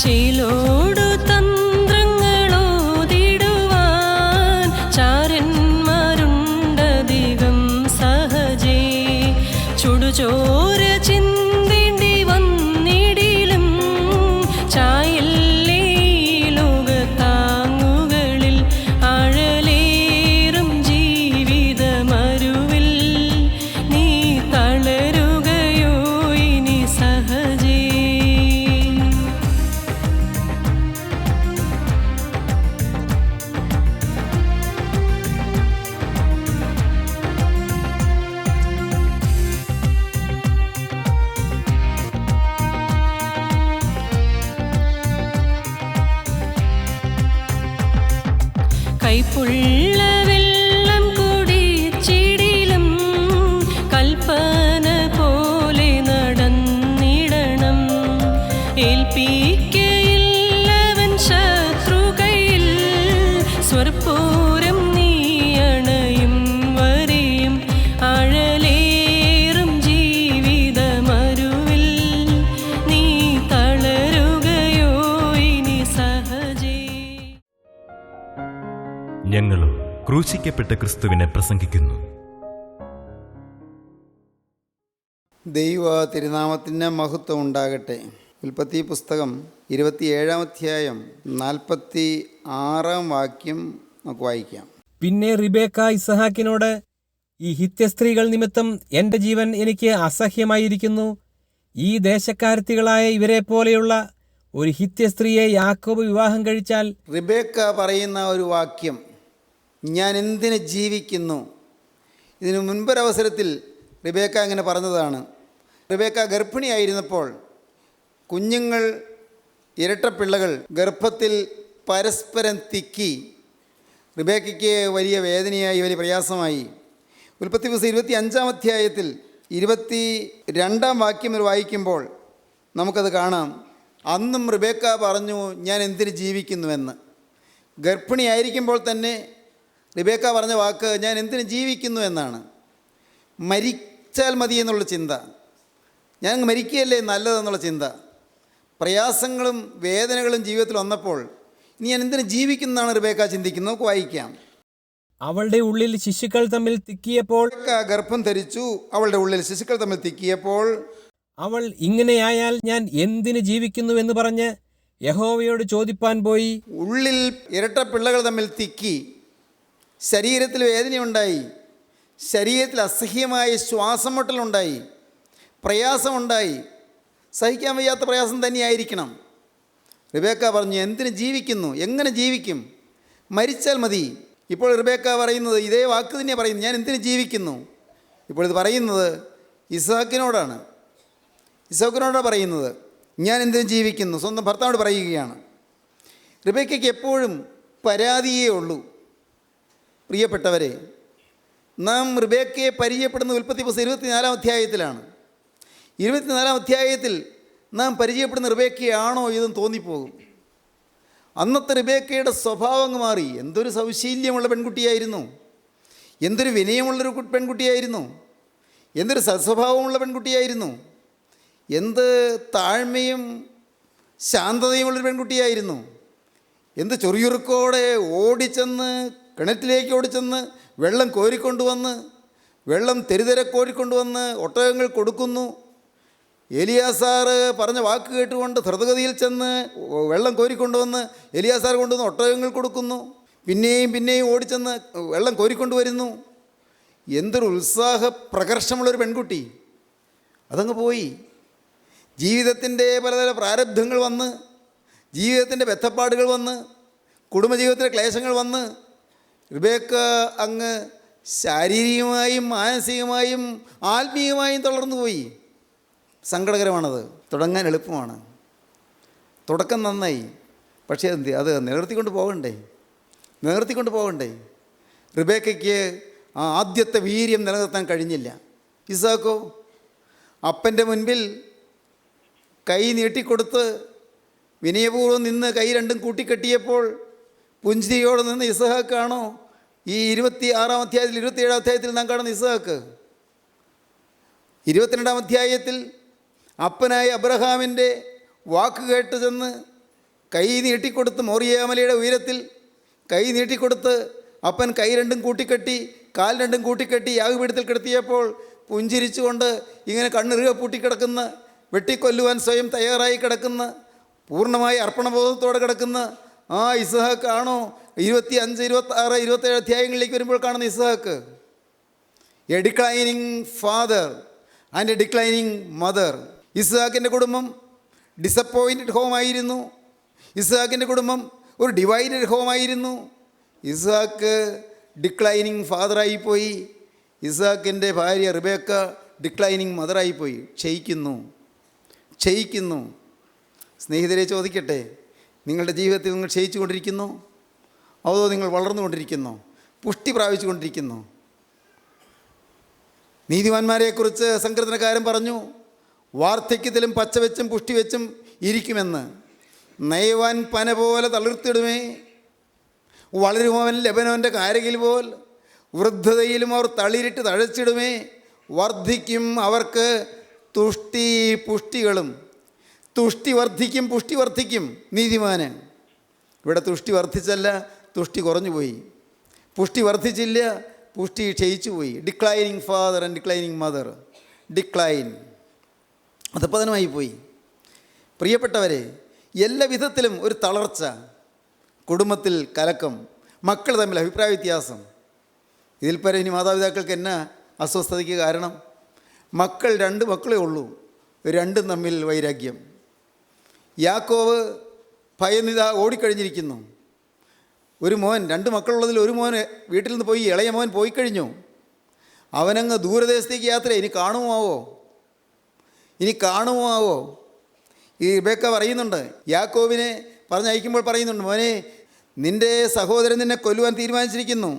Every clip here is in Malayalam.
ചേലോടു തന്ത്രങ്ങളോതിടുവാൻ ചാരന്മാരുണ്ടധികം സഹജേ. ചുടുചോര ചിന്തിണ്ടി വന്നിടിലും ചായല്ലേ ലോകത്താങ്ങുകളിൽ ആഴലേറും ജീവിതമരുവിൽ നീ തളരുകയോ ഇനി സഹജേ. കൈപ്പുള്ള വെള്ളം കുടിച്ചിടിലും കൽപ്പന പോലെ നടന്നിടണം. ഏൽപ്പിക്കയില്ലവൻ ശത്രുകയിൽ സ്വർപ്പൂരം നീയണയും വരെയും ആഴലേറും ജീവിതമരുവിൽ നീ തളരുകയോ ഇനി സഹജേ. ഞങ്ങളും ക്രൂശിക്കപ്പെട്ട ക്രിസ്തുവിനെ പ്രസംഗിക്കുന്നു. ദൈവ തിരുനാമത്തിന് മഹത്വം ഉണ്ടാകട്ടെ. ഉൽപ്പത്തി പുസ്തകം 27-ാം അധ്യായം 46-ാം വാക്യം നമുക്ക് വായിക്കാം. പിന്നെ റിബേക്ക ഇസഹാക്കിനോട്, ഈ ഹിത്യസ്ത്രീകൾ നിമിത്തം എൻ്റെ ജീവൻ എനിക്ക് അസഹ്യമായിരിക്കുന്നു. ഈ ദേശക്കാരത്തികളായ ഇവരെ പോലെയുള്ള ഒരു ഹിത്യസ്ത്രീയെ യാക്കോബ് വിവാഹം കഴിച്ചാൽ. റിബേക്ക പറയുന്ന ഒരു വാക്യം, ഞാൻ എന്തിന് ജീവിക്കുന്നു. ഇതിനു മുൻപൊരവസരത്തിൽ റിബേക്ക അങ്ങനെ പറഞ്ഞതാണ്. റിബേക്ക ഗർഭിണിയായിരുന്നപ്പോൾ കുഞ്ഞുങ്ങൾ, ഇരട്ടപ്പിള്ളകൾ ഗർഭത്തിൽ പരസ്പരം തിക്കി. റിബേക്കയ്ക്ക് വലിയ വേദനയായി, വലിയ പ്രയാസമായി. ഉൽപ്പത്തി പുസ്തകം 25-ാം അധ്യായത്തിൽ 22-ാം വാക്യം വായിക്കുമ്പോൾ നമുക്കത് കാണാം. അന്നും റിബേക്ക പറഞ്ഞു, ഞാൻ എന്തിന് ജീവിക്കുന്നുവെന്ന്. ഗർഭിണിയായിരിക്കുമ്പോൾ തന്നെ റിബേക്ക പറഞ്ഞ വാക്ക് ഞാൻ എന്തിന് ജീവിക്കുന്നു എന്നാണ്. മരിച്ചാൽ മതി എന്നുള്ള ചിന്ത, ഞാൻ മരിക്കുകയല്ലേ നല്ലതെന്നുള്ള ചിന്ത. പ്രയാസങ്ങളും വേദനകളും ജീവിതത്തിൽ വന്നപ്പോൾ ഇനി ഞാൻ എന്തിന് ജീവിക്കുന്നതാണ് റിബേക്ക ചിന്തിക്കുന്നത്. നമുക്ക് വായിക്കാം. അവളുടെ ഉള്ളിൽ ശിശുക്കൾ തമ്മിൽ തിക്കിയപ്പോൾ, ഗർഭം ധരിച്ചു, അവളുടെ ഉള്ളിൽ ശിശുക്കൾ തമ്മിൽ തിക്കിയപ്പോൾ അവൾ ഇങ്ങനെയായാൽ ഞാൻ എന്തിന് ജീവിക്കുന്നുവെന്ന് പറഞ്ഞ് യഹോവയോട് ചോദിപ്പാൻ പോയി. ഉള്ളിൽ ഇരട്ട പിള്ളകൾ തമ്മിൽ തിക്കി, ശരീരത്തിൽ വേദനയുണ്ടായി, ശരീരത്തിൽ അസഹ്യമായ ശ്വാസം മുട്ടലുണ്ടായി, പ്രയാസമുണ്ടായി. സഹിക്കാൻ വയ്യാത്ത പ്രയാസം തന്നെയായിരിക്കണം. റിബേക്ക പറഞ്ഞു, എന്തിന് ജീവിക്കുന്നു, എങ്ങനെ ജീവിക്കും, മരിച്ചാൽ മതി. ഇപ്പോൾ റിബേക്ക പറയുന്നത് ഇതേ വാക്ക് തന്നെയാണ് പറയുന്നത്, ഞാൻ എന്തിന് ജീവിക്കുന്നു. ഇപ്പോൾ ഇത് പറയുന്നത് ഇസ്ഹാക്കിനോടാണ്. ഇസ്ഹാക്കിനോടാണ് പറയുന്നത്, ഞാൻ എന്തിനു ജീവിക്കുന്നു. സ്വന്തം ഭർത്താവോട് പറയുകയാണ്. റിബേക്കയ്ക്ക് എപ്പോഴും പരാതിയേ ഉള്ളൂ. പ്രിയപ്പെട്ടവരെ, നാം റിബേക്കയെ പരിചയപ്പെടുന്ന ഉൽപ്പത്തി പുസ്തകം 24-ാം അധ്യായത്തിലാണ്. 24-ാം അധ്യായത്തിൽ നാം പരിചയപ്പെടുന്ന റിബേക്കയാണോ ഇതെന്ന് തോന്നിപ്പോകും. അന്നത്തെ റിബേക്കയുടെ സ്വഭാവം മാറി. എന്തൊരു സൗശീല്യമുള്ള പെൺകുട്ടിയായിരുന്നു, എന്തൊരു വിനയമുള്ളൊരു പെൺകുട്ടിയായിരുന്നു, എന്തൊരു സത്സ്വഭാവമുള്ള പെൺകുട്ടിയായിരുന്നു, എന്ത് താഴ്മയും ശാന്തതയുമുള്ളൊരു പെൺകുട്ടിയായിരുന്നു. എന്ത് ചൊറിയുറുക്കോടെ ഓടിച്ചെന്ന്, കിണറ്റിലേക്ക് ഓടിച്ചെന്ന് വെള്ളം കോരിക്കൊണ്ടുവന്ന്, വെള്ളം തെരുതെര കോരിക്കൊണ്ടുവന്ന് ഒട്ടകങ്ങൾ കൊടുക്കുന്നു. എലിയാസാർ പറഞ്ഞ വാക്ക് കേട്ടുകൊണ്ട് ധൃതഗതിയിൽ ചെന്ന് വെള്ളം കോരിക്കൊണ്ടുവന്ന് എലിയാസാർ കൊണ്ടുവന്ന് ഒട്ടകങ്ങൾ കൊടുക്കുന്നു. പിന്നെയും പിന്നെയും ഓടിച്ചെന്ന് വെള്ളം കോരിക്കൊണ്ടുവരുന്നു. എന്തൊരു ഉത്സാഹ പ്രകർഷമുള്ളൊരു പെൺകുട്ടി. അതങ്ങ് പോയി. ജീവിതത്തിൻ്റെ പലതര പ്രാരബ്ധങ്ങൾ വന്ന്, ജീവിതത്തിൻ്റെ ബദ്ധപ്പാടുകൾ വന്ന്, കുടുംബജീവിതത്തിലെ ക്ലേശങ്ങൾ വന്ന് റിബേക്ക അങ്ങ് ശാരീരികമായും മാനസികമായും ആത്മീയമായും തളർന്നു പോയി. സങ്കടകരമാണത്. തുടങ്ങാൻ എളുപ്പമാണ്, തുടക്കം നന്നായി, പക്ഷേ അത് നിലനിർത്തിക്കൊണ്ട് പോകണ്ടേ. റിബേക്കയ്ക്ക് ആ ആദ്യത്തെ വീര്യം നിലനിർത്താൻ കഴിഞ്ഞില്ല. ഇസാക്കോ അപ്പൻ്റെ മുൻപിൽ കൈ നീട്ടിക്കൊടുത്ത് വിനയപൂർവ്വം നിന്ന് കൈ രണ്ടും കൂട്ടിക്കെട്ടിയപ്പോൾ പുഞ്ചിരിയോടെ നിന്ന് ഇസഹാക്കാണോ ഈ 26-ാം അധ്യായത്തിൽ 27-ാം അധ്യായത്തിൽ നാം കാണുന്ന ഇസഹാക്ക്? 22-ാം അധ്യായത്തിൽ അപ്പനായ അബ്രഹാമിൻ്റെ വാക്ക് കേട്ട് ചെന്ന് കൈ നീട്ടിക്കൊടുത്ത് മോറിയാമലയുടെ ഉയരത്തിൽ കൈ നീട്ടിക്കൊടുത്ത് അപ്പൻ കൈ രണ്ടും കൂട്ടിക്കെട്ടി കാൽ രണ്ടും കൂട്ടിക്കെട്ടി യാഗപീഠത്തിൽ കിടത്തിയപ്പോൾ പുഞ്ചിരിച്ചുകൊണ്ട് ഇങ്ങനെ കണ്ണിറുക പൂട്ടിക്കിടക്കുന്ന, വെട്ടിക്കൊല്ലുവാൻ സ്വയം തയ്യാറായി കിടക്കുന്ന, പൂർണ്ണമായി അർപ്പണബോധത്തോടെ കിടക്കുന്ന ആ ഇസ്ഹാക്കാണോ 25, 26, 27 അധ്യായങ്ങളിലേക്ക് വരുമ്പോൾ കാണുന്ന ഇസ്ഹാക്ക്? A declining father and a declining mother. ഇസ്ഹാക്കിൻ്റെ കുടുംബം ഡിസപ്പോയിൻറ്റഡ് ഹോമായിരുന്നു. ഇസ്ഹാക്കിൻ്റെ കുടുംബം ഒരു ഡിവൈഡഡ് ഹോമായിരുന്നു. ഇസ്ഹാക്ക് ഡിക്ലൈനിങ് ഫാദറായിപ്പോയി. ഇസ്ഹാക്കിൻ്റെ ഭാര്യ റിബേക്ക ഡിക്ലൈനിങ് മദറായിപ്പോയി. ക്ഷയിക്കുന്നു. സ്നേഹിതരെ, ചോദിക്കട്ടെ, നിങ്ങളുടെ ജീവിതത്തിൽ നിങ്ങൾ ക്ഷയിച്ചു കൊണ്ടിരിക്കുന്നോ? അതോ നിങ്ങൾ വളർന്നുകൊണ്ടിരിക്കുന്നോ? പുഷ്ടി പ്രാപിച്ചു കൊണ്ടിരിക്കുന്നോ? നീതിമാന്മാരെക്കുറിച്ച് സങ്കീർത്തനക്കാരൻ പറഞ്ഞു, വാർദ്ധക്യത്തിലും പച്ചവെച്ചും പുഷ്ടിവെച്ചും ഇരിക്കുമെന്ന്. നയവാൻ പന പോലെ തളിർത്തിടുമേ, വളരുമവൻ ലെബനോൻ്റെ കാരകിൽ പോൽ. വൃദ്ധതയിലും അവർ തളിരിട്ട് തഴച്ചിടുമേ. വർദ്ധിക്കും അവർക്ക് പുഷ്ടികളും. തുഷ്ടി വർദ്ധിക്കും, പുഷ്ടി വർദ്ധിക്കും നീതിമാന്. ഇവിടെ തുഷ്ടി വർദ്ധിച്ചല്ല, തുഷ്ടി കുറഞ്ഞുപോയി. പുഷ്ടി വർദ്ധിച്ചില്ല, പുഷ്ടി ക്ഷയിച്ചു പോയി. Declining father and declining mother. Decline, അധപതനമായി പോയി. പ്രിയപ്പെട്ടവരെ, എല്ലാ വിധത്തിലും ഒരു തളർച്ച, കുടുംബത്തിൽ കലക്കം, മക്കൾ തമ്മിൽ അഭിപ്രായ വ്യത്യാസം. ഇതിൽ പരം ഇനി മാതാപിതാക്കൾക്ക് എന്നാ അസ്വസ്ഥതയ്ക്ക് കാരണം? മക്കൾ 2 മക്കളേ ഉള്ളൂ, രണ്ടും തമ്മിൽ വൈരാഗ്യം. യാക്കോവ് ഭയന്നിതാ ഓടിക്കഴിഞ്ഞിരിക്കുന്നു. ഒരു മോൻ, 2 മക്കളുള്ളതിൽ ഒരു മോൻ വീട്ടിൽ നിന്ന് പോയി, ഇളയ മോൻ പോയി കഴിഞ്ഞു. അവനങ്ങ് ദൂരദേശത്തേക്ക് യാത്ര. ഇനി കാണുമോ ആവോ? ഈ റിബേക്ക പറയുന്നുണ്ട്, യാക്കോബിനെ പറഞ്ഞയക്കുമ്പോൾ പറയുന്നുണ്ട്, മോനെ, നിൻ്റെ സഹോദരൻ നിന്നെ കൊല്ലുവാൻ തീരുമാനിച്ചിരിക്കുന്നു.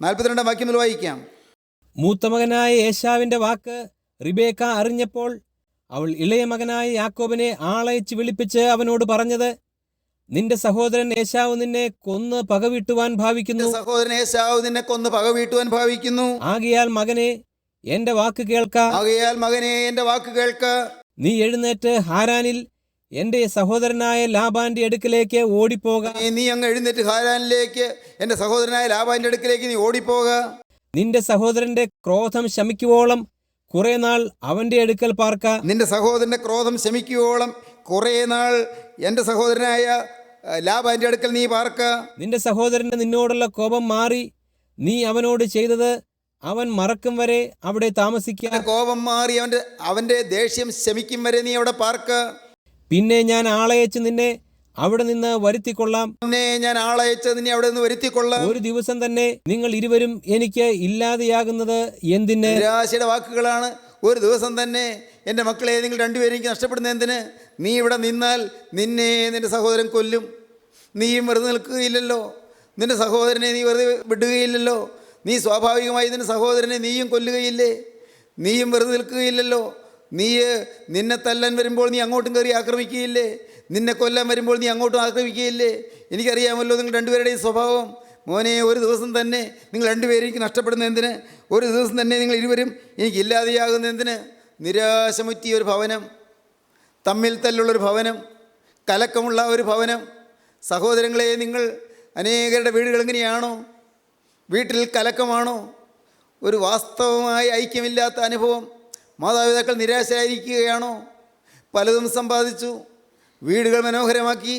42 വാക്യം മുതൽ വായിക്കാം. മൂത്തമകനായ ഏശാവിൻ്റെ വാക്ക് റിബേക്ക അറിഞ്ഞപ്പോൾ അവൾ ഇളയ മകനായ യാക്കോബിനെ ആളയച്ച് വിളിപ്പിച്ച് അവനോട് പറഞ്ഞത്, നിന്റെ സഹോദരൻ ഏശാവ് നിന്നെ കൊന്ന് പകവീട്ടുവാൻ ഭാവിക്കുന്നു. ആകയാൽ മകനെ എന്റെ വാക്ക് കേൾക്ക. നീ എഴുന്നേറ്റ് ഹാരാനിൽ എന്റെ സഹോദരനായ ലാബാന്റെ അടുക്കലേക്ക് ഓടിപ്പോക. നീ ഓടിപ്പോക. നിന്റെ സഹോദരന്റെ ക്രോധം ശമിക്കുവോളം കുറെ നാൾ അവന്റെ അടുക്കൽ പാർക്ക. നിന്റെ സഹോദരന്റെ ക്രോധം ശമിക്കുവോളം കുറെ നാൾ എൻ്റെ സഹോദരനായ ലാബാന്റെ അടുക്കൽ നീ പാർക്ക. നിന്റെ സഹോദരന്റെ നിന്നോടുള്ള കോപം മാറി നീ അവനോട് ചെയ്തത് അവൻ മറക്കും വരെ അവിടെ താമസിക്കുക. കോപം മാറി അവന്റെ ദേഷ്യം ശമിക്കും വരെ നീ അവിടെ പാർക്ക. പിന്നെ ഞാൻ ആളയച്ച് നിന്നെ അവിടെ നിന്ന് വരുത്തിക്കൊള്ളാം. ഒരു ദിവസം തന്നെ നിങ്ങൾ ഇരുവരും എനിക്ക് ഇല്ലാതെയാകുന്നത് എന്തിന്? നിരാശയുടെ വാക്കുകളാണ്. ഒരു ദിവസം തന്നെ എൻ്റെ മക്കളെ നിങ്ങൾ രണ്ടുപേരും എനിക്ക് നഷ്ടപ്പെടുന്ന എന്തിന്? നീ ഇവിടെ നിന്നാൽ നിന്നെ നിൻ്റെ സഹോദരൻ കൊല്ലും. നീയും വെറുതെ നിൽക്കുകയില്ലല്ലോ. നിൻ്റെ സഹോദരനെ നീ വെറുതെ വിടുകയില്ലല്ലോ. നീ സ്വാഭാവികമായി നിൻ്റെ സഹോദരനെ നീയും കൊല്ലുകയില്ലേ? നീയും വെറുതെ നിൽക്കുകയില്ലല്ലോ. നിന്നെ തല്ലാൻ വരുമ്പോൾ നീ അങ്ങോട്ടും കയറി ആക്രമിക്കുകയില്ലേ? നിന്നെ കൊല്ലാൻ വരുമ്പോൾ നീ അങ്ങോട്ടും ആക്രമിക്കുകയില്ലേ? എനിക്കറിയാമല്ലോ നിങ്ങൾ രണ്ടുപേരുടെയും സ്വഭാവം. മോനെ, ഒരു ദിവസം തന്നെ നിങ്ങൾ രണ്ടുപേരും എനിക്ക് നഷ്ടപ്പെടുന്ന എന്തിന്? ഒരു ദിവസം തന്നെ നിങ്ങൾ ഇരുവരും എനിക്ക് ഇല്ലാതെയാകുന്ന എന്തിന്? നിരാശമുറ്റിയ ഒരു ഭവനം, തമ്മിൽ തല്ലുള്ളൊരു ഭവനം, കലക്കമുള്ള ഒരു ഭവനം. സഹോദരങ്ങളെ, നിങ്ങൾ അനേകരുടെ വീടുകൾ എങ്ങനെയാണോ? വീട്ടിൽ കലക്കമാണോ? ഒരു വാസ്തവമായ ഐക്യമില്ലാത്ത അനുഭവം. മാതാപിതാക്കൾ നിരാശരായിരിക്കുകയാണോ? പലതും സമ്പാദിച്ചു, വീടുകൾ മനോഹരമാക്കി,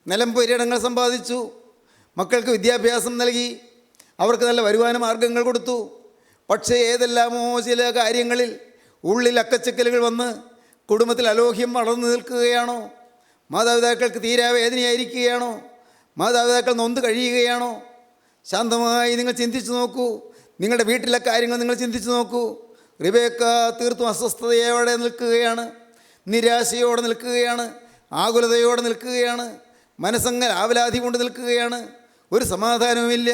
നിലം പുരയിടങ്ങൾ സമ്പാദിച്ചു, മക്കൾക്ക് വിദ്യാഭ്യാസം നൽകി, അവർക്ക് നല്ല വരുമാന മാർഗങ്ങൾ കൊടുത്തു. പക്ഷേ ഏതെല്ലാമോ ചില കാര്യങ്ങളിൽ ഉള്ളിൽ അക്കച്ചക്കലുകൾ വന്ന് കുടുംബത്തിൽ അലോഹ്യം വളർന്നു നിൽക്കുകയാണോ? മാതാപിതാക്കൾക്ക് തീരാ വേദനയായിരിക്കുകയാണോ? മാതാപിതാക്കൾ നൊന്ത് കഴിയുകയാണോ? ശാന്തമായി നിങ്ങൾ ചിന്തിച്ചു നോക്കൂ. നിങ്ങളുടെ വീട്ടിലെ കാര്യങ്ങൾ നിങ്ങൾ ചിന്തിച്ചു നോക്കൂ. റിബേക്ക തീർത്തും അസ്വസ്ഥതയോടെ നിൽക്കുകയാണ്, നിരാശയോടെ നിൽക്കുകയാണ്, ആകുലതയോടെ നിൽക്കുകയാണ്, മനസ്സങ്ങനെ ആവലാതി കൊണ്ട് നിൽക്കുകയാണ്. ഒരു സമാധാനവുമില്ല.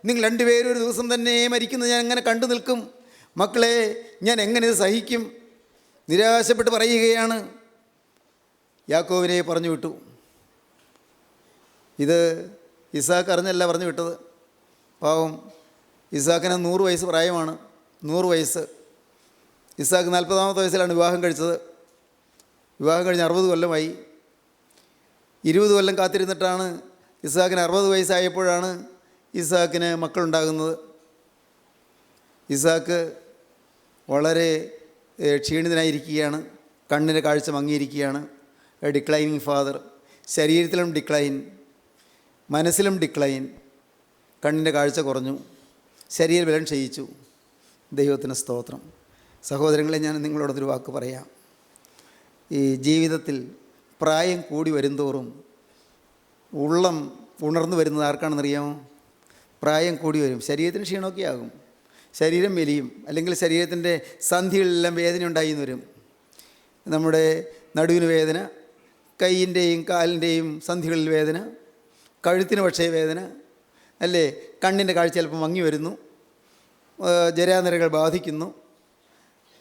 നിങ്ങൾ രണ്ടുപേരും ഒരു ദിവസം തന്നെ മരിക്കുന്നത് ഞാൻ എങ്ങനെ കണ്ടു നിൽക്കും? മക്കളെ, ഞാൻ എങ്ങനെ ഇത് സഹിക്കും? നിരാശപ്പെട്ട് പറയുകയാണ്. യാക്കോബിനെ പറഞ്ഞു വിട്ടു. ഇത് ഇസാക്ക് അറിഞ്ഞല്ല പറഞ്ഞു വിട്ടത്. പാവം, ഇസാക്കിന് 100 വയസ്സ് പ്രായമാണ്. 100 വയസ്സ്. ഇസാക്ക് 40-ാമത്തെ വയസ്സിലാണ് വിവാഹം കഴിച്ചത്. വിവാഹം കഴിഞ്ഞ് 60 കൊല്ലമായി. 20 കൊല്ലം കാത്തിരുന്നിട്ടാണ് ഇസ്ഹാക്കിന് 60 വയസ്സായപ്പോഴാണ് ഇസ്ഹാക്കിന് മക്കളുണ്ടാകുന്നത്. ഇസ്ഹാക്ക് വളരെ ക്ഷീണിതനായിരിക്കുകയാണ്, കണ്ണിൻ്റെ കാഴ്ച മങ്ങിയിരിക്കുകയാണ്. ഡിക്ലൈനിങ് ഫാദർ, ശരീരത്തിലും ഡിക്ലൈൻ, മനസ്സിലും ഡിക്ലൈൻ. കണ്ണിൻ്റെ കാഴ്ച കുറഞ്ഞു, ശരീരബലം ക്ഷയിച്ചു. ദൈവത്തിന് സ്തോത്രം. സഹോദരങ്ങളെ, ഞാൻ നിങ്ങളോടൊരു വാക്ക് പറയാം. ഈ ജീവിതത്തിൽ പ്രായം കൂടി വരുംതോറും ഉള്ളം ഉണർന്നു വരുന്നത് ആർക്കാണെന്നറിയാമോ? പ്രായം കൂടി വരും, ശരീരത്തിന് ക്ഷീണമൊക്കെ ആകും, ശരീരം മെലിയും, അല്ലെങ്കിൽ ശരീരത്തിൻ്റെ സന്ധികളിലെല്ലാം വേദന ഉണ്ടായി എന്ന് വരും. നമ്മുടെ നടുവിന് വേദന, കൈയിൻ്റെയും കാലിൻ്റെയും സന്ധികളിൽ വേദന, കഴുത്തിന് പക്ഷേ വേദന, അല്ലേ? കണ്ണിൻ്റെ കാഴ്ച ചിലപ്പോൾ മങ്ങി വരുന്നു, ജരാനരകൾ ബാധിക്കുന്നു,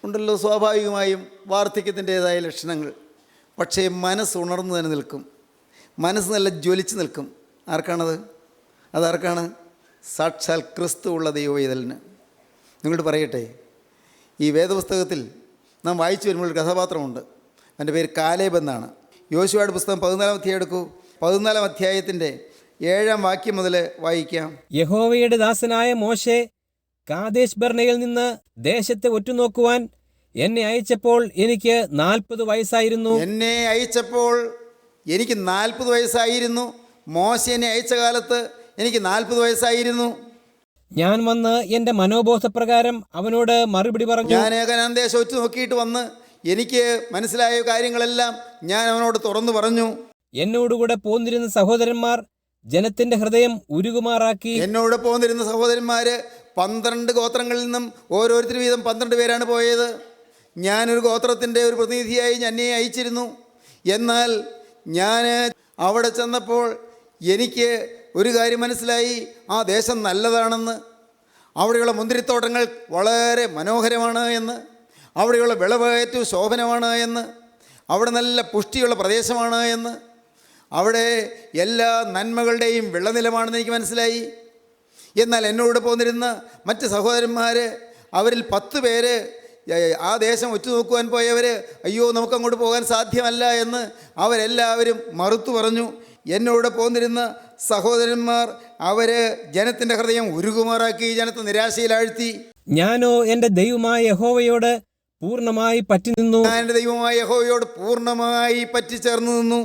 ഉണ്ടല്ലോ സ്വാഭാവികമായും വാർദ്ധക്യത്തിൻ്റേതായ ലക്ഷണങ്ങൾ. പക്ഷേ മനസ്സ് ഉണർന്നു തന്നെ നിൽക്കും, മനസ്സ് നല്ല ജ്വലിച്ച് നിൽക്കും. ആർക്കാണത്? അതാർക്കാണ്? സാക്ഷാൽ ക്രിസ്തു ഉള്ള ദൈവവേദലിന്. നിങ്ങളോട് പറയട്ടെ, ഈ വേദപുസ്തകത്തിൽ നാം വായിച്ചു വരുമ്പോൾ ഒരു കഥാപാത്രമുണ്ട്. എൻ്റെ പേര് കാലേബ് എന്നാണ്. യോശുവയുടെ പുസ്തകം 14-ാം അധ്യായം എടുക്കൂ. 14-ാം അധ്യായത്തിൻ്റെ 7-ാം വാക്യം മുതൽ വായിക്കാം. യഹോവയുടെ ദാസനായ മോശെ കാദേശ് ബർണയിൽ നിന്ന് ദേശത്തെ ഒറ്റുനോക്കുവാൻ എന്നെ അയച്ചപ്പോൾ എനിക്ക് 40 വയസ്സായിരുന്നു. എന്നെ അയച്ചപ്പോൾ എനിക്ക് 40 വയസ്സായിരുന്നു. മോശെ എന്നെ അയച്ച കാലത്ത് എനിക്ക് 40 വയസ്സായിരുന്നു. ഞാൻ വന്ന് എൻ്റെ മനോബോധപ്രകാരം അവനോട് മറുപടി പറഞ്ഞു. ഞാൻ കനാൻ ദേശം ഒറ്റ നോക്കിയിട്ട് വന്ന് എനിക്ക് മനസ്സിലായ കാര്യങ്ങളെല്ലാം ഞാൻ അവനോട് തുറന്നു പറഞ്ഞു. എന്നോടുകൂടെ പോന്നിരുന്ന സഹോദരന്മാർ ജനത്തിന്റെ ഹൃദയം ഉരുകുമാറാക്കി. എന്നോട് പോന്നിരുന്ന സഹോദരന്മാർ 12 ഗോത്രങ്ങളിൽ നിന്നും ഓരോരുത്തർ വീതം 12 പേരാണ് പോയത്. ഞാനൊരു ഗോത്രത്തിൻ്റെ ഒരു പ്രതിനിധിയായി എന്നെ അയച്ചിരുന്നു. എന്നാൽ ഞാൻ അവിടെ ചെന്നപ്പോൾ എനിക്ക് ഒരു കാര്യം മനസ്സിലായി, ആ ദേശം നല്ലതാണെന്ന്, അവിടെയുള്ള മുന്തിരിത്തോട്ടങ്ങൾ വളരെ മനോഹരമാണ് എന്ന്, അവിടെയുള്ള വിളവ് ഏറ്റവും ശോഭനമാണ് എന്ന്, അവിടെ നല്ല പുഷ്ടിയുള്ള പ്രദേശമാണ് എന്ന്, അവിടെ എല്ലാ നന്മകളുടെയും വെള്ളനിലമാണെന്ന് എനിക്ക് മനസ്സിലായി. എന്നാൽ എന്നോട് പോന്നിരുന്ന മറ്റ് സഹോദരന്മാർ, അവരിൽ 10 പേര് ആ ദേശം ഒറ്റുനോക്കുവാൻ പോയവർ, അയ്യോ നമുക്കങ്ങോട്ട് പോകാൻ സാധ്യമല്ല എന്ന് അവരെല്ലാവരും മറുത്തു പറഞ്ഞു. എന്നോട് പോന്നിരുന്ന സഹോദരന്മാർ അവർ ജനത്തിൻ്റെ ഹൃദയം ഉരുകുമാറാക്കി, ജനത്തെ നിരാശയിലാഴ്ത്തി. ഞാനോ എൻ്റെ ദൈവമായ യഹോവയോട് പൂർണ്ണമായി പറ്റി നിന്നു. ഞാൻ എൻ്റെ ദൈവമായ യഹോവയോട് പൂർണ്ണമായി പറ്റിച്ചേർന്നു നിന്നു.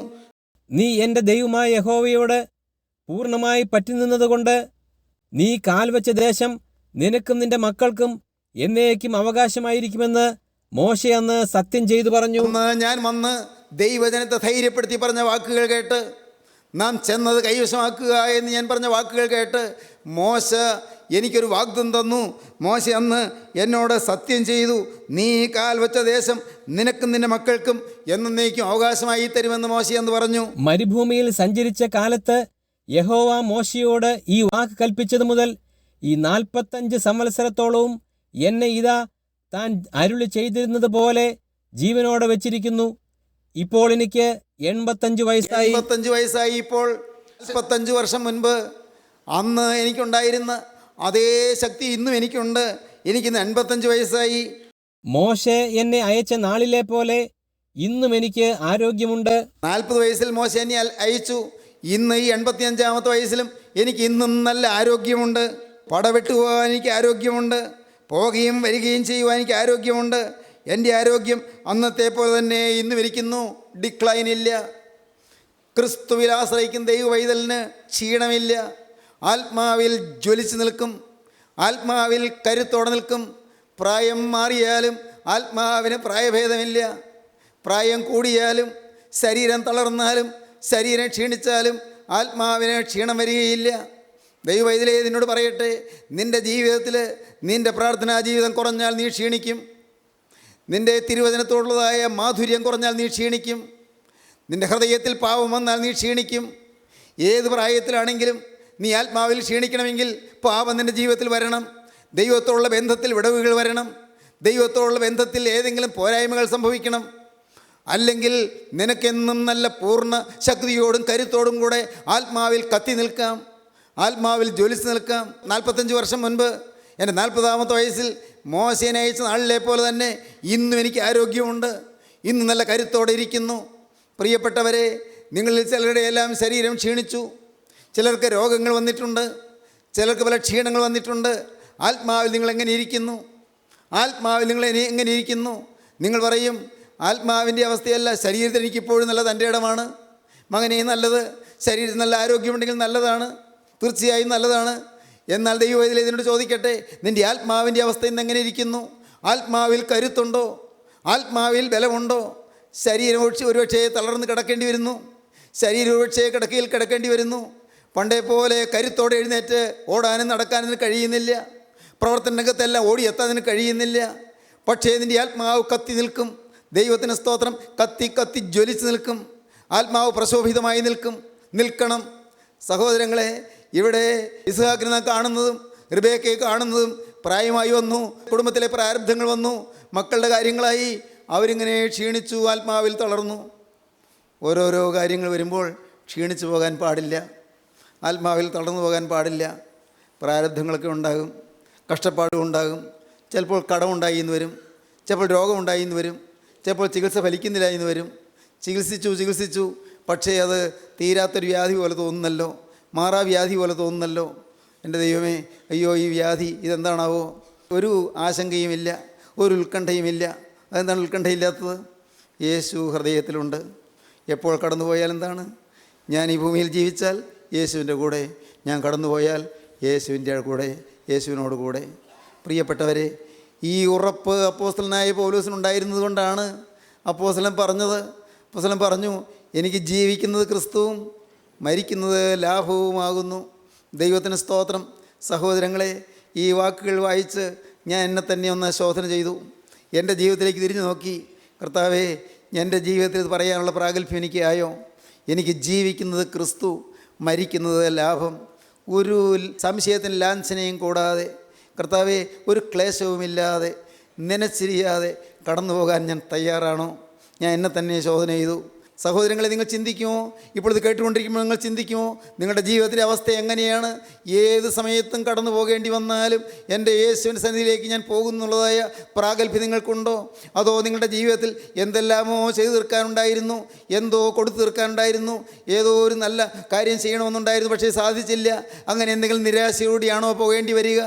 നീ എൻ്റെ ദൈവമായ യഹോവയോട് പൂർണ്ണമായി പറ്റി നിന്നതുകൊണ്ട് നീ കാൽവച്ച ദേശം നിനക്കും നിന്റെ മക്കൾക്കും എന്നേക്കും അവകാശമായിരിക്കുമെന്ന് മോശെ അന്ന് സത്യം ചെയ്തു പറഞ്ഞു. ഞാൻ വന്ന് ദൈവജനത്തെ ധൈര്യപ്പെടുത്തി പറഞ്ഞ വാക്കുകൾ കേട്ട്, നാം ചെന്നത് കൈവശമാക്കുക എന്ന് ഞാൻ പറഞ്ഞ വാക്കുകൾ കേട്ട് മോശ എനിക്കൊരു വാഗ്ദം തന്നു. മോശ അന്ന് എന്നോട് സത്യം ചെയ്തു, നീ കാൽ വെച്ച ദേശം നിനക്കും നിന്റെ മക്കൾക്കും എന്നേക്കും അവകാശമായി തരുമെന്ന് മോശ എന്ന് പറഞ്ഞു. മരുഭൂമിയിൽ സഞ്ചരിച്ച കാലത്ത് യഹോവ മോശയോട് ഈ വാക്ക് കൽപ്പിച്ചത് മുതൽ ഈ 45 സംവത്സരത്തോളവും എന്നെ ഇതാ താൻ അരുളി ചെയ്തിരുന്നത് പോലെ ജീവനോടെ വെച്ചിരിക്കുന്നു. ഇപ്പോൾ എനിക്ക് 85 വയസ്സായി. 85 വയസ്സായി. ഇപ്പോൾ 45 വർഷം മുൻപ് അന്ന് എനിക്കുണ്ടായിരുന്ന അതേ ശക്തി ഇന്നും എനിക്കുണ്ട്. എനിക്കിന്ന് 85 വയസ്സായി. മോശെ എന്നെ അയച്ച നാളിലെ പോലെ ഇന്നും എനിക്ക് ആരോഗ്യമുണ്ട്. 40 വയസ്സിൽ മോശ എന്നെ അയച്ചു. ഇന്ന് ഈ 85-ാമത്തെ വയസ്സിലും എനിക്ക് ഇന്നും നല്ല ആരോഗ്യമുണ്ട്. പടവെട്ടു പോകാൻ എനിക്ക് ആരോഗ്യമുണ്ട്. പോകുകയും വരികയും ചെയ്യുവാൻ എനിക്ക് ആരോഗ്യമുണ്ട്. എൻ്റെ ആരോഗ്യം അന്നത്തെ പോലെ തന്നെ ഇന്നും ഇരിക്കുന്നു. ഡിക്ലൈൻ ഇല്ല. ക്രിസ്തുവിൽ ആശ്രയിക്കുന്ന ദൈവവൈതലിന് ക്ഷീണമില്ല. ആത്മാവിൽ ജ്വലിച്ച് നിൽക്കും, ആത്മാവിൽ കരുത്തോടെ നിൽക്കും. പ്രായം മാറിയാലും ആത്മാവിന് പ്രായഭേദമില്ല. പ്രായം കൂടിയാലും ശരീരം തളർന്നാലും ശരീരം ക്ഷീണിച്ചാലും ആത്മാവിന് ക്ഷീണം വരികയില്ല. ദൈവവൈതലേ, നിന്നോട് പറയട്ടെ, നിൻ്റെ ജീവിതത്തിൽ നിൻ്റെ പ്രാർത്ഥനാ ജീവിതം കുറഞ്ഞാൽ നീ ക്ഷീണിക്കും. നിൻ്റെ തിരുവചനത്തോടുള്ളതായ മാധുര്യം കുറഞ്ഞാൽ നീ ക്ഷീണിക്കും. നിൻ്റെ ഹൃദയത്തിൽ പാപം വന്നാൽ നീ ക്ഷീണിക്കും. ഏത് പ്രായത്തിലാണെങ്കിലും നീ ആത്മാവിൽ ക്ഷീണിക്കണമെങ്കിൽ പാപം നിൻ്റെ ജീവിതത്തിൽ വരണം. ദൈവത്തോടുള്ള ബന്ധത്തിൽ വിടവുകൾ വരണം. ദൈവത്തോടുള്ള ബന്ധത്തിൽ ഏതെങ്കിലും പോരായ്മകൾ സംഭവിക്കണം. അല്ലെങ്കിൽ നിനക്കെന്നും നല്ല പൂർണ്ണ ശക്തിയോടും കരുത്തോടും കൂടെ ആത്മാവിൽ കത്തി നിൽക്കാം, ആത്മാവിൽ ജ്വലിച്ച് നിൽക്കാം. 45 വർഷം മുൻപ് എൻ്റെ 40-ാമത്തെ വയസ്സിൽ മോശേനെ അയച്ച നാളിലെ പോലെ തന്നെ ഇന്നും എനിക്ക് ആരോഗ്യമുണ്ട്. ഇന്ന് നല്ല കരുത്തോടെ ഇരിക്കുന്നു. പ്രിയപ്പെട്ടവരെ, നിങ്ങളിൽ ചിലരുടെ എല്ലാം ശരീരം ക്ഷീണിച്ചു, ചിലർക്ക് രോഗങ്ങൾ വന്നിട്ടുണ്ട്, ചിലർക്ക് പല ക്ഷീണങ്ങൾ വന്നിട്ടുണ്ട്. ആത്മാവിൽ നിങ്ങൾ എങ്ങനെ ഇരിക്കുന്നു? ആത്മാവിൽ നിങ്ങൾ എങ്ങനെ ഇരിക്കുന്നു? നിങ്ങൾ പറയും, ആത്മാവിൻ്റെ അവസ്ഥയല്ല, ശരീരത്തിൽ എനിക്കിപ്പോഴും നല്ലത് എൻ്റെ ഇടമാണ്. മകനെ, നല്ലത് ശരീരത്തിൽ നല്ല ആരോഗ്യമുണ്ടെങ്കിൽ നല്ലതാണ്, തീർച്ചയായും നല്ലതാണ്. എന്നാൽ ദൈവവേദിയിൽ ഇതിനോട് ചോദിക്കട്ടെ, നിൻ്റെ ആത്മാവിൻ്റെ അവസ്ഥ ഇന്ന് എങ്ങനെ ഇരിക്കുന്നു? ആത്മാവിൽ കരുത്തുണ്ടോ? ആത്മാവിൽ ബലമുണ്ടോ? ശരീരം ഒരുപക്ഷേ തളർന്ന് കിടക്കേണ്ടി വരുന്നു, ശരീരം ഒരുപക്ഷേ കിടക്കയിൽ കിടക്കേണ്ടി വരുന്നു. പണ്ടേ പോലെ കരുത്തോടെ എഴുന്നേറ്റ് ഓടാനും നടക്കാനും കഴിയുന്നില്ല, പ്രവർത്തന രംഗത്തെല്ലാം ഓടിയെത്താനും കഴിയുന്നില്ല. പക്ഷേ നിൻ്റെ ആത്മാവ് കത്തി നിൽക്കും. ദൈവത്തിന് സ്തോത്രം. കത്തി കത്തി ജ്വലിച്ച് നിൽക്കും. ആത്മാവ് പ്രശോഭിതമായി നിൽക്കണം. സഹോദരങ്ങളെ, ഇവിടെ ഇസ്ഹാക്കിനെ കാണുന്നതും റിബേക്കയെ കാണുന്നതും പ്രായമായി വന്നു, കുടുംബത്തിലെ പ്രാരബ്ധങ്ങൾ വന്നു, മക്കളുടെ കാര്യങ്ങളായി. അവരിങ്ങനെ ക്ഷീണിച്ചു, ആത്മാവിൽ തളർന്നു. ഓരോരോ കാര്യങ്ങൾ വരുമ്പോൾ ക്ഷീണിച്ചു പോകാൻ പാടില്ല, ആത്മാവിൽ തളർന്നു പോകാൻ പാടില്ല. പ്രാരബ്ധങ്ങളൊക്കെ ഉണ്ടാകും, കഷ്ടപ്പാടും ഉണ്ടാകും. ചിലപ്പോൾ കടമുണ്ടായി എന്ന് വരും, ചിലപ്പോൾ രോഗമുണ്ടായി എന്ന് വരും, ചിലപ്പോൾ ചികിത്സ ഫലിക്കുന്നില്ല എന്ന് വരും. ചികിത്സിച്ചു, പക്ഷേ അത് തീരാത്തൊരു വ്യാധി പോലെ തോന്നുന്നല്ലോ, മാറാവ്യാധി പോലെ തോന്നുന്നല്ലോ. എൻ്റെ ദൈവമേ, അയ്യോ ഈ വ്യാധി ഇതെന്താണാവോ? ഒരു ആശങ്കയുമില്ല, ഒരു ഉത്കണ്ഠയുമില്ല. അതെന്താണ് ഉത്കണ്ഠയില്ലാത്തത്? യേശു ഹൃദയത്തിലുണ്ട്. എപ്പോൾ കടന്നുപോയാൽ എന്താണ്? ഞാൻ ഈ ഭൂമിയിൽ ജീവിച്ചാൽ യേശുവിൻ്റെ കൂടെ, ഞാൻ കടന്നുപോയാൽ യേശുവിൻ്റെ കൂടെ, യേശുവിനോട് കൂടെ. പ്രിയപ്പെട്ടവരെ, ഈ ഉറപ്പ് അപ്പോസ്തലനായ പൗലോസിനുണ്ടായിരുന്നത് കൊണ്ടാണ് അപ്പോസ്തലൻ പറഞ്ഞു, എനിക്ക് ജീവിക്കുന്നത് ക്രിസ്തുവും മരിക്കുന്നത് ലാഭവുമാകുന്നു. ദൈവത്തിന് സ്തോത്രം. സഹോദരങ്ങളെ, ഈ വാക്കുകൾ വായിച്ച് ഞാൻ എന്നെ തന്നെ ഒന്ന് ശോധന ചെയ്തു. എൻ്റെ ജീവിതത്തിലേക്ക് തിരിഞ്ഞു നോക്കി, കർത്താവേ, എൻ്റെ ജീവിതത്തിൽ ഇത് പറയാനുള്ള പ്രാഗൽഭ്യം എനിക്ക് ആയോ? എനിക്ക് ജീവിക്കുന്നത് ക്രിസ്തു, മരിക്കുന്നത് ലാഭം. ഒരു സംശയത്തിന് ലാഞ്ചനയും കൂടാതെ, കർത്താവേ, ഒരു ക്ലേശവുമില്ലാതെ, നനച്ചിരിയാതെ കടന്നു പോകാൻ ഞാൻ തയ്യാറാണോ? ഞാൻ എന്നെ തന്നെ ശോധന ചെയ്തു. സഹോദരങ്ങളെ, നിങ്ങൾ ചിന്തിക്കുമോ? ഇപ്പോൾ ഇത് കേട്ടുകൊണ്ടിരിക്കുമ്പോൾ നിങ്ങൾ ചിന്തിക്കുമോ, നിങ്ങളുടെ ജീവിതത്തിൻ്റെ അവസ്ഥ എങ്ങനെയാണ്? ഏത് സമയത്തും കടന്നു പോകേണ്ടി വന്നാലും എൻ്റെ യേശുവിൻ്റെ സന്നിധിയിലേക്ക് ഞാൻ പോകുന്നുള്ളതായ പ്രാഗൽഭ്യം നിങ്ങൾക്കുണ്ടോ? അതോ നിങ്ങളുടെ ജീവിതത്തിൽ എന്തെല്ലാമോ ചെയ്തു തീർക്കാനുണ്ടായിരുന്നു, എന്തോ കൊടുത്തു തീർക്കാനുണ്ടായിരുന്നു, ഏതോ ഒരു നല്ല കാര്യം ചെയ്യണമെന്നുണ്ടായിരുന്നു, പക്ഷേ സാധിച്ചില്ല. അങ്ങനെ എന്തെങ്കിലും നിരാശയോടെയാണോ പോകേണ്ടി വരിക?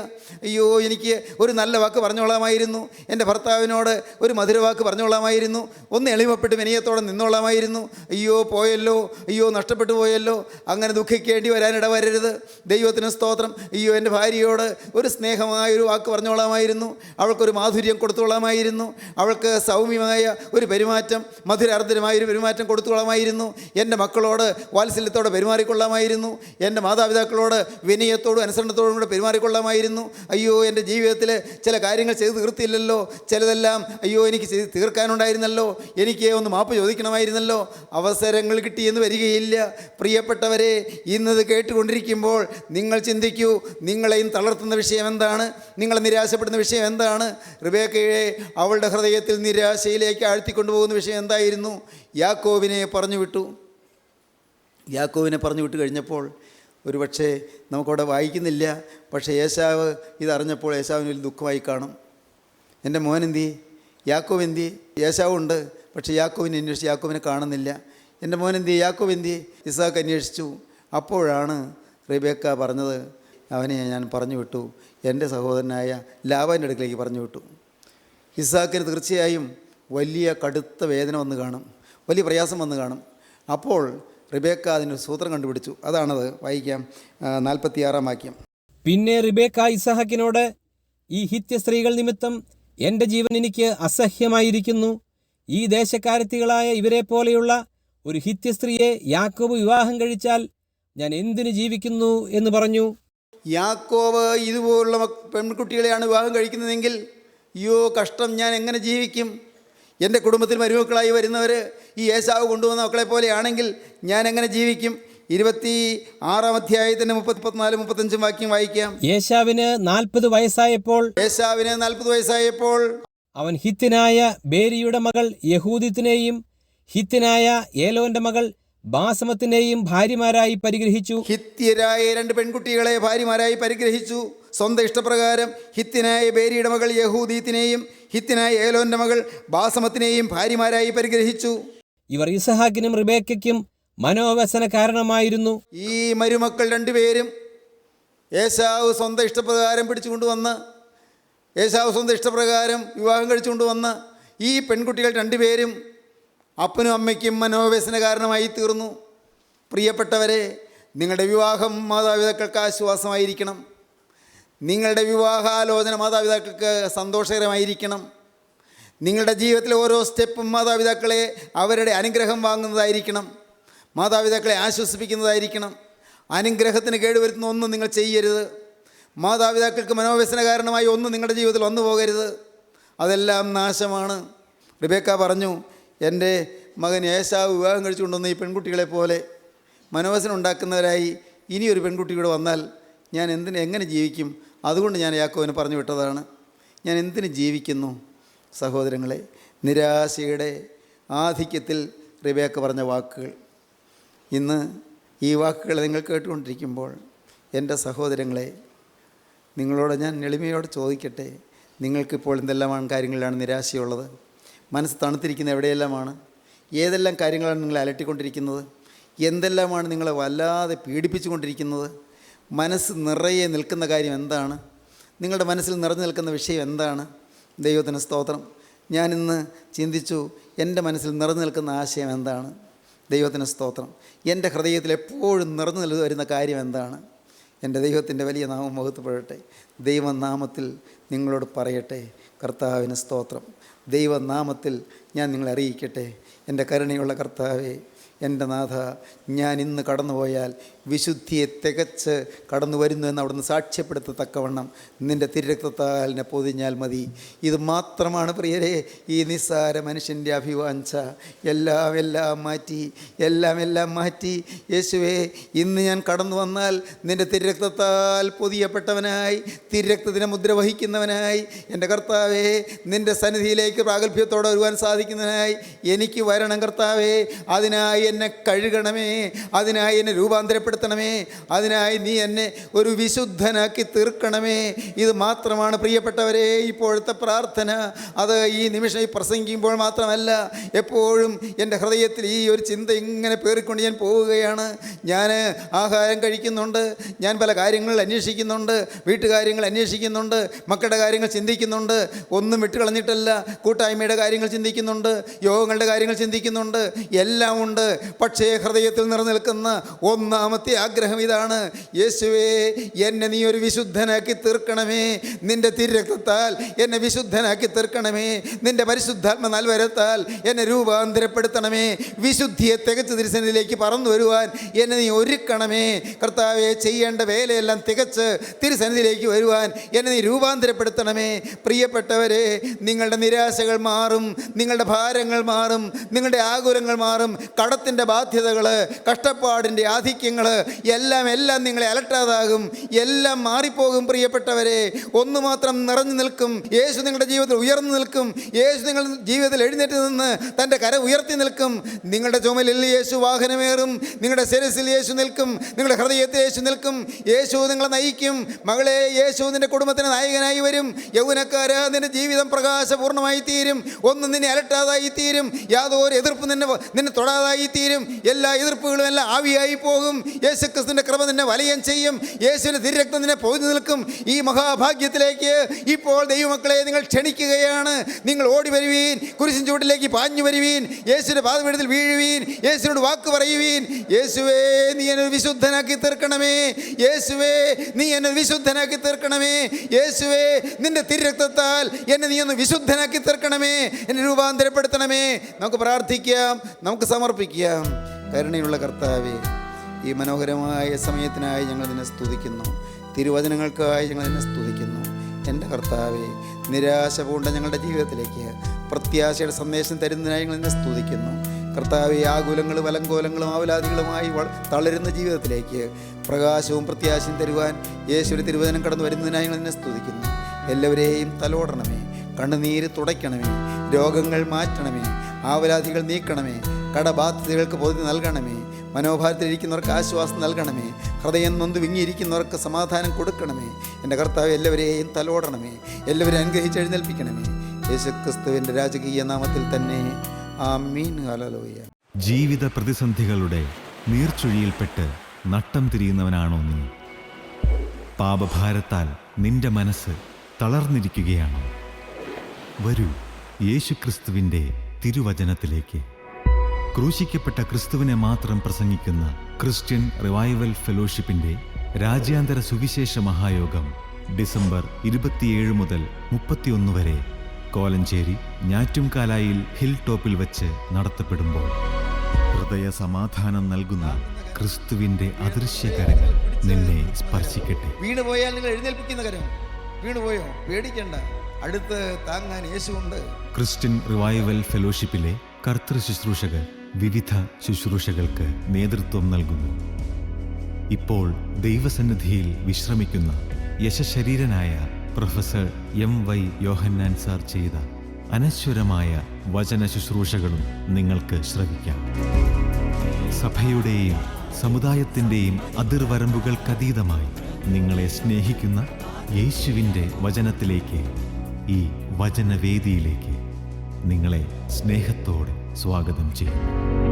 അയ്യോ, എനിക്ക് ഒരു നല്ല വാക്ക് പറഞ്ഞോളാമായിരുന്നു, എൻ്റെ ഭർത്താവിനോട് ഒരു മധുരവാക്ക് പറഞ്ഞോളാമായിരുന്നു, ഒന്ന് എളിമപ്പെട്ട് വിനയത്തോടെ നിന്നോളാമായിരുന്നു. അയ്യോ പോയല്ലോ, അയ്യോ നഷ്ടപ്പെട്ടു പോയല്ലോ. അങ്ങനെ ദുഃഖിക്കേണ്ടി വരാനിട വരരുത്. ദൈവത്തിന് സ്തോത്രം. അയ്യോ, എൻ്റെ ഭാര്യയോട് ഒരു സ്നേഹമായൊരു വാക്ക് പറഞ്ഞോളാമായിരുന്നു, അവൾക്കൊരു മാധുര്യം കൊടുത്തോളാമായിരുന്നു, അവൾക്ക് സൗമ്യമായ ഒരു പെരുമാറ്റം, മധുരാർദ്രമായൊരു പെരുമാറ്റം കൊടുത്തോളാമായിരുന്നു. എൻ്റെ മക്കളോട് വാത്സല്യത്തോടെ പെരുമാറിക്കൊള്ളാമായിരുന്നു, എൻ്റെ മാതാപിതാക്കളോട് വിനയത്തോടും അനുസരണത്തോടും കൂടെ പെരുമാറിക്കൊള്ളാമായിരുന്നു. അയ്യോ, എൻ്റെ ജീവിതത്തിൽ ചില കാര്യങ്ങൾ ചെയ്ത് തീർത്തില്ലല്ലോ, ചിലതെല്ലാം അയ്യോ എനിക്ക് ചെയ്ത് തീർക്കാനുണ്ടായിരുന്നല്ലോ, എനിക്ക് ഒന്ന് മാപ്പ് ചോദിക്കണമായിരുന്നല്ലോ. അവസരങ്ങൾ കിട്ടിയെന്ന് വരികയില്ല. പ്രിയപ്പെട്ടവരെ, ഇന്നത് കേട്ടുകൊണ്ടിരിക്കുമ്പോൾ നിങ്ങൾ ചിന്തിക്കൂ, നിങ്ങളെയും തളർത്തുന്ന വിഷയം എന്താണ്? നിങ്ങളെ നിരാശപ്പെടുന്ന വിഷയം എന്താണ്? റിബേക്കയെ അവളുടെ ഹൃദയത്തിൽ നിരാശയിലേക്ക് ആഴ്ത്തിക്കൊണ്ടുപോകുന്ന വിഷയം എന്തായിരുന്നു? യാക്കോബിനെ പറഞ്ഞു വിട്ടു കഴിഞ്ഞപ്പോൾ ഒരു പക്ഷേ നമുക്കവിടെ വായിക്കുന്നില്ല, പക്ഷേ ഏശാവ് ഇതറിഞ്ഞപ്പോൾ ഏശാവിന് വലിയ ദുഃഖമായി കാണും. എൻ്റെ മോൻ എന്തി, യാക്കോബ് എന്തി? ഏശാവുണ്ട്, പക്ഷേ യാക്കോബിനെ അന്വേഷിച്ച് യാക്കോബിനെ കാണുന്നില്ല. എൻ്റെ മോൻ എന്തി, യാക്കോബ് എന്തി? ഇസ്ഹാക്ക് അന്വേഷിച്ചു. അപ്പോഴാണ് റിബേക്ക പറഞ്ഞത്, അവനെ ഞാൻ പറഞ്ഞു വിട്ടു, എൻ്റെ സഹോദരനായ ലാബാൻ്റെ അടുക്കിലേക്ക് പറഞ്ഞു വിട്ടു. ഇസ്ഹാക്കിന് തീർച്ചയായും വലിയ കടുത്ത വേദന വന്ന് കാണും, വലിയ പ്രയാസം വന്ന് കാണും. അപ്പോൾ റിബേക്ക അതിനൊരു സൂത്രം കണ്ടുപിടിച്ചു. അതാണത്, വായിക്കാം, 46-ാം വാക്യം. പിന്നെ റിബേക്ക ഇസ്ഹാക്കിനോട്, ഈ ഹിത്യ സ്ത്രീകൾ നിമിത്തം എൻ്റെ ജീവൻ എനിക്ക് അസഹ്യമായിരിക്കുന്നു. ഈ ദേശക്കാരത്തികളായ ഇവരെ പോലെയുള്ള ഒരു ഹിത്യ സ്ത്രീയെ യാക്കോബ് വിവാഹം കഴിച്ചാൽ ഞാൻ എന്തിനു ജീവിക്കുന്നു എന്ന് പറഞ്ഞു. യാക്കോബ് ഇതുപോലുള്ള പെൺകുട്ടികളെയാണ് വിവാഹം കഴിക്കുന്നതെങ്കിൽ അയ്യോ കഷ്ടം, ഞാൻ എങ്ങനെ ജീവിക്കും? എൻ്റെ കുടുംബത്തിൽ മരുമക്കളായി വരുന്നവർ ഈ ഏശാവ് കൊണ്ടുവന്ന മക്കളെ പോലെയാണെങ്കിൽ ഞാൻ എങ്ങനെ ജീവിക്കും? 26-ാം അധ്യായത്തിൻ്റെ 34-35 വാക്യം വായിക്കാം. ഏശാവിന് 40 വയസ്സായപ്പോൾ അവൻ ഹിത്യനായ ബേരിയുടെ മകൾ യഹൂദിത്തിനെയും ഹിത്യനായ ഏലോന്റെ മകൾ ബാസമത്തിനെയും ഭാര്യമാരായി പരിഗ്രഹിച്ചു. ഹിത്യരായ 2 പെൺകുട്ടികളെ ഭാര്യമാരായി പരിഗ്രഹിച്ചു. സ്വന്തം ഇഷ്ടപ്രകാരം ഹിത്യനായ ബേരിയുടെ മകൾ യഹൂദീത്തിനെയും ഹിത്യനായ ഏലോന്റെ മകൾ ബാസമത്തിനെയും ഭാര്യമാരായി പരിഗ്രഹിച്ചു. ഇവർ ഇസ്ഹാക്കിനും റിബേക്കയ്ക്കും മനോവ്യസന കാരണമായിരുന്നു. ഈ മരുമക്കൾ രണ്ടുപേരും ഏശാവ് സ്വന്തം ഇഷ്ടപ്രകാരം പിടിച്ചുകൊണ്ടുവന്ന്, ഏശാവ് സ്വന്തം ഇഷ്ടപ്രകാരം വിവാഹം കഴിച്ചുകൊണ്ടുവന്ന ഈ പെൺകുട്ടികൾ രണ്ടുപേരും അപ്പനും അമ്മയ്ക്കും മനോവ്യസന കാരണമായി തീർന്നു. പ്രിയപ്പെട്ടവരെ, നിങ്ങളുടെ വിവാഹം മാതാപിതാക്കൾക്ക് ആശ്വാസമായിരിക്കണം. നിങ്ങളുടെ വിവാഹാലോചന മാതാപിതാക്കൾക്ക് സന്തോഷകരമായിരിക്കണം. നിങ്ങളുടെ ജീവിതത്തിലെ ഓരോ സ്റ്റെപ്പും മാതാപിതാക്കളെ അവരുടെ അനുഗ്രഹം വാങ്ങുന്നതായിരിക്കണം, മാതാപിതാക്കളെ ആശ്വസിപ്പിക്കുന്നതായിരിക്കണം. അനുഗ്രഹത്തിന് കേടുവരുത്തുന്ന ഒന്നും നിങ്ങൾ ചെയ്യരുത്. മാതാപിതാക്കൾക്ക് മനോവ്യസന കാരണമായി ഒന്നും നിങ്ങളുടെ ജീവിതത്തിൽ വന്നു പോകരുത്. അതെല്ലാം നാശമാണ്. റിബേക്ക പറഞ്ഞു, എൻ്റെ മകൻ ഏശാവ് വിവാഹം കഴിച്ചുകൊണ്ടുവന്ന ഈ പെൺകുട്ടികളെ പോലെ മനോവ്യസനം ഉണ്ടാക്കുന്നവരായി ഇനിയൊരു പെൺകുട്ടി കൂടെ വന്നാൽ ഞാൻ എങ്ങനെ ജീവിക്കും? അതുകൊണ്ട് ഞാൻ യാക്കോബിനെ പറഞ്ഞു വിട്ടതാണ്. ഞാൻ എന്തിന് ജീവിക്കുന്നു? സഹോദരങ്ങളെ, നിരാശയുടെ ആധിക്യത്തിൽ റിബേക്ക പറഞ്ഞ വാക്കുകൾ. ഇന്ന് ഈ വാക്കുകൾ നിങ്ങൾ കേട്ടുകൊണ്ടിരിക്കുമ്പോൾ എൻ്റെ സഹോദരങ്ങളെ, നിങ്ങളോട് ഞാൻ എളിമയോട് ചോദിക്കട്ടെ, നിങ്ങൾക്കിപ്പോൾ എന്തെല്ലാമാണ് കാര്യങ്ങളിലാണ് നിരാശയുള്ളത്? മനസ്സ് തണുത്തിരിക്കുന്ന എവിടെയെല്ലാമാണ്? ഏതെല്ലാം കാര്യങ്ങളാണ് നിങ്ങളെ അലട്ടിക്കൊണ്ടിരിക്കുന്നത്? എന്തെല്ലാമാണ് നിങ്ങളെ വല്ലാതെ പീഡിപ്പിച്ചുകൊണ്ടിരിക്കുന്നത്? മനസ്സ് നിറയെ നിൽക്കുന്ന കാര്യം എന്താണ്? നിങ്ങളുടെ മനസ്സിൽ നിറഞ്ഞു നിൽക്കുന്ന വിഷയം എന്താണ്? ദൈവത്തിന് സ്തോത്രം. ഞാനിന്ന് ചിന്തിച്ചു, എൻ്റെ മനസ്സിൽ നിറഞ്ഞു നിൽക്കുന്ന ആശയം എന്താണ്? ദൈവത്തിന് സ്തോത്രം. എൻ്റെ ഹൃദയത്തിൽ എപ്പോഴും നിറഞ്ഞു വരുന്ന കാര്യം എന്താണ്? എൻ്റെ ദൈവത്തിൻ്റെ വലിയ നാമം മഹത്വപ്പെടട്ടെ. ദൈവനാമത്തിൽ നിങ്ങളോട് പറയട്ടെ, കർത്താവിന് സ്തോത്രം. ദൈവനാമത്തിൽ ഞാൻ നിങ്ങളെ അറിയിക്കട്ടെ, എൻ്റെ കരുണയുള്ള കർത്താവേ, എൻ്റെ നാഥ, ഞാൻ ഇന്ന് കടന്നുപോയാൽ വിശുദ്ധിയെ തികച്ച് കടന്നു വരുന്നു എന്ന് അവിടുന്ന് സാക്ഷ്യപ്പെടുത്തത്തക്കവണ്ണം നിൻ്റെ തിരുരക്തത്താൽ എന്നെ പൊതിഞ്ഞാൽ മതി. ഇത് മാത്രമാണ് പ്രിയരെ ഈ നിസ്സാര മനുഷ്യൻ്റെ അഭിവാഞ്ച. എല്ലാം മാറ്റി യേശുവേ, ഇന്ന് ഞാൻ കടന്നു വന്നാൽ നിൻ്റെ തിരുരക്തത്താൽ പൊതിയപ്പെട്ടവനായി, തിരുരക്തത്തിനെ മുദ്ര വഹിക്കുന്നവനായി, എൻ്റെ കർത്താവേ, നിൻ്റെ സന്നിധിയിലേക്ക് പ്രാഗൽഭ്യത്തോടെ വരുവാൻ സാധിക്കുന്നതിനായി എനിക്ക് വരണം കർത്താവേ. അതിനായി എന്നെ കഴുകണമേ, അതിനായി എന്നെ രൂപാന്തരപ്പെടുത്തണമേ, അതിനായി നീ എന്നെ ഒരു വിശുദ്ധനാക്കി തീർക്കണമേ. ഇത് മാത്രമാണ് പ്രിയപ്പെട്ടവരെ ഇപ്പോഴത്തെ പ്രാർത്ഥന. അത് ഈ നിമിഷം ഈ പ്രസംഗിക്കുമ്പോൾ മാത്രമല്ല, എപ്പോഴും എൻ്റെ ഹൃദയത്തിൽ ഈ ഒരു ചിന്ത ഇങ്ങനെ പേറിക്കൊണ്ട് ഞാൻ പോവുകയാണ്. ഞാൻ ആഹാരം കഴിക്കുന്നുണ്ട്, ഞാൻ പല കാര്യങ്ങൾ അന്വേഷിക്കുന്നുണ്ട്, വീട്ടുകാര്യങ്ങൾ അന്വേഷിക്കുന്നുണ്ട്, മക്കളുടെ കാര്യങ്ങൾ ചിന്തിക്കുന്നുണ്ട്, ഒന്നും വിട്ടുകളഞ്ഞിട്ടല്ല. കൂട്ടായ്മയുടെ കാര്യങ്ങൾ ചിന്തിക്കുന്നുണ്ട്, യോഗങ്ങളുടെ കാര്യങ്ങൾ ചിന്തിക്കുന്നുണ്ട്, എല്ലാം ഉണ്ട്. പക്ഷേ ഹൃദയത്തിൽ നിറനിൽക്കുന്ന ഒന്നാമത്തെ ആഗ്രഹം ഇതാണ്, യേശുവേ, എന്നെ നീ ഒരു വിശുദ്ധനാക്കി തീർക്കണമേ. നിൻ്റെ തിരുരക്തത്താൽ എന്നെ വിശുദ്ധനാക്കി തീർക്കണമേ. നിൻ്റെ പരിശുദ്ധാത്മ നൽവരത്താൽ എന്നെ രൂപാന്തരപ്പെടുത്തണമേ. വിശുദ്ധിയെ തികച്ച് തിരുസന്നിധിയിലേക്ക് പറന്നു വരുവാൻ എന്നെ നീ ഒരുക്കണമേ. കർത്താവെ, ചെയ്യേണ്ട വേലയെല്ലാം തികച്ച് തിരുസന്നിധിയിലേക്ക് വരുവാൻ എന്നെ നീ രൂപാന്തരപ്പെടുത്തണമേ. പ്രിയപ്പെട്ടവരെ, നിങ്ങളുടെ നിരാശകൾ മാറും, നിങ്ങളുടെ ഭാരങ്ങൾ മാറും, നിങ്ങളുടെ ആകുലങ്ങൾ മാറും, കടത്തിൻ്റെ ബാധ്യതകൾ, കഷ്ടപ്പാടിൻ്റെ ആധിക്യങ്ങൾ എല്ലാം നിങ്ങളെ അലട്ടാതാകും, എല്ലാം മാറിപ്പോകും. പ്രിയപ്പെട്ടവരെ, ഒന്നു മാത്രം നിറഞ്ഞു നിൽക്കും, യേശു നിങ്ങളുടെ ജീവിതത്തിൽ ഉയർന്നു നിൽക്കും. യേശു നിങ്ങളുടെ ജീവിതത്തിൽ എഴുന്നേറ്റ് നിന്ന് തൻ്റെ കര ഉയർത്തി നിൽക്കും. നിങ്ങളുടെ ചുമലിൽ യേശു വാഹനമേറും, നിങ്ങളുടെ ശിരസിൽ യേശു നിൽക്കും, നിങ്ങളുടെ ഹൃദയത്തിൽ യേശു നിൽക്കും. യേശു നിങ്ങളെ നയിക്കും. മകളെ, യേശു നിൻ്റെ കുടുംബത്തിന് നായകനായി വരും. യൗവനക്കാരാ, നിൻ്റെ ജീവിതം പ്രകാശപൂർണ്ണമായി തീരും. ഒന്നും നിന്നെ അലട്ടാതായി തീരും. യാതൊരു എതിർപ്പ് നിന്നെ തൊടാതായി തീരും. എല്ലാ എതിർപ്പുകളും എല്ലാം ആവിയായി പോകും. യേശുക്രിസ്തുവിൻ്റെ കൃപ നിന്നെ വലയം ചെയ്യും. യേശുവിൻ്റെ തിരുരക്തം നിന്നെ പൊതിഞ്ഞു നിൽക്കും. ഈ മഹാഭാഗ്യത്തിലേക്ക് ഇപ്പോൾ ദൈവമക്കളെ നിങ്ങൾ ക്ഷണിക്കുകയാണ്. നിങ്ങൾ ഓടി വരുവീൻ, കുരിശിൻ ചൂട്ടിലേക്ക് പാഞ്ഞു വരുവീൻ, യേശുവിൻ്റെ പാദപീഠത്തിൽ വീഴുവീൻ, യേശുവിനോട് വാക്ക് പറയുവീൻ. യേശുവേ, നീ എന്നെ വിശുദ്ധനാക്കി തീർക്കണമേ. യേശുവേ, നീ എന്നെ വിശുദ്ധനാക്കി തീർക്കണമേ. യേശുവേ, നിന്റെ തിരുരക്തത്താൽ എന്നെ നീ ഒന്ന് വിശുദ്ധനാക്കി തീർക്കണമേ, എന്നെ രൂപാന്തരപ്പെടുത്തണമേ. നമുക്ക് പ്രാർത്ഥിക്കാം, നമുക്ക് സമർപ്പിക്കാം. കരുണയുള്ള കർത്താവേ, ഈ മനോഹരമായ സമയത്തിനായി ഞങ്ങൾ നിന്നെ സ്തുതിക്കുന്നു. തിരുവചനങ്ങൾക്കായി ഞങ്ങൾ നിന്നെ സ്തുതിക്കുന്നു. എൻ്റെ കർത്താവേ, നിരാശ പൂണ്ട ഞങ്ങളുടെ ജീവിതത്തിലേക്ക് പ്രത്യാശയുടെ സന്ദേശം തരുന്നതിനായി ഞങ്ങൾ നിന്നെ സ്തുതിക്കുന്നു. കർത്താവേ, ആകുലങ്ങളും വലങ്കോലങ്ങളും ആവലാദികളുമായി തളരുന്ന ജീവിതത്തിലേക്ക് പ്രകാശവും പ്രത്യാശയും തരുവാൻ യേശുവിൻ്റെ തിരുവചനം കടന്നു വരുന്നതിനായി ഞങ്ങൾ നിന്നെ സ്തുതിക്കുന്നു. എല്ലാവരെയും തലോടണമേ, കണ്ണുനീര് തുടയ്ക്കണമേ, രോഗങ്ങൾ മാറ്റണമേ, ആവലാദികൾ നീക്കണമേ, കടബാധ്യതകൾക്ക് പൊതി നൽകണമേ, മനോഭാരത്തിലിരിക്കുന്നവർക്ക് ആശ്വാസം നൽകണമേ, ഹൃദയം നൊന്ത് വിങ്ങിയിരിക്കുന്നവർക്ക് സമാധാനം കൊടുക്കണമേ. എൻ്റെ കർത്താവ്, എല്ലാവരെയും തലോടണമേ, എല്ലാവരെയും അനുഗ്രഹിച്ച് എഴുന്നേൽപ്പിക്കണമേ. യേശുക്രിസ്തുവിൻ്റെ രാജകീയ നാമത്തിൽ തന്നെ. ആമീൻ. ഹല്ലേലൂയ. ജീവിത പ്രതിസന്ധികളുടെ നീർച്ചുഴിയിൽപ്പെട്ട് നട്ടം തിരിയുന്നവനാണോ നീ? പാപഭാരത്താൽ നിന്റെ മനസ്സ് തളർന്നിരിക്കുകയാണോ? വരൂ, യേശുക്രിസ്തുവിൻ്റെ തിരുവചനത്തിലേക്ക്. ക്രൂശിക്കപ്പെട്ട ക്രിസ്തുവിനെ മാത്രം പ്രസംഗിക്കുന്ന ക്രിസ്ത്യൻ റിവൈവൽ ഫെലോഷിപ്പിൻ്റെ രാജ്യാന്തര സുവിശേഷ മഹായോഗം ഡിസംബർ 27 മുതൽ 31 വരെ കോലഞ്ചേരി ഞാറ്റുംകാലായിൽ ഹിൽ ടോപ്പിൽ വച്ച് നടത്തപ്പെടുമ്പോൾ ഹൃദയ സമാധാനം നൽകുന്ന ക്രിസ്തുവിൻ്റെ അദൃശ്യകരങ്ങൾ നിന്നെ സ്പർശിക്കട്ടെ. വീണുപോയാൽ നിങ്ങൾ എഴുന്നേൽപ്പിക്കുന്ന കരം. വീണുപോയോ? പേടിക്കണ്ട, അടുത്ത് താങ്ങാൻ യേശുവുണ്ട്. ക്രിസ്ത്യൻ റിവൈവൽ ഫെലോഷിപ്പിലെ കർത്തൃ ശുശ്രൂഷകർ വിവിധ ശുശ്രൂഷകൾക്ക് നേതൃത്വം നൽകുന്നു. ഇപ്പോൾ ദൈവസന്നിധിയിൽ വിശ്രമിക്കുന്ന യശശരീരനായ പ്രൊഫസർ MY യോഹന്നാൻ സാർ ചെയ്ത അനശ്വരമായ വചന ശുശ്രൂഷകളും നിങ്ങൾക്ക് ശ്രവിക്കാം. സഭയുടെയും സമുദായത്തിൻ്റെയും അതിർവരമ്പുകൾക്കതീതമായി നിങ്ങളെ സ്നേഹിക്കുന്ന യേശുവിൻ്റെ വചനത്തിലേക്ക്, ഈ വചനവേദിയിലേക്ക് നിങ്ങളെ സ്നേഹത്തോടെ സ്വാഗതം ചെയ്യുന്നു.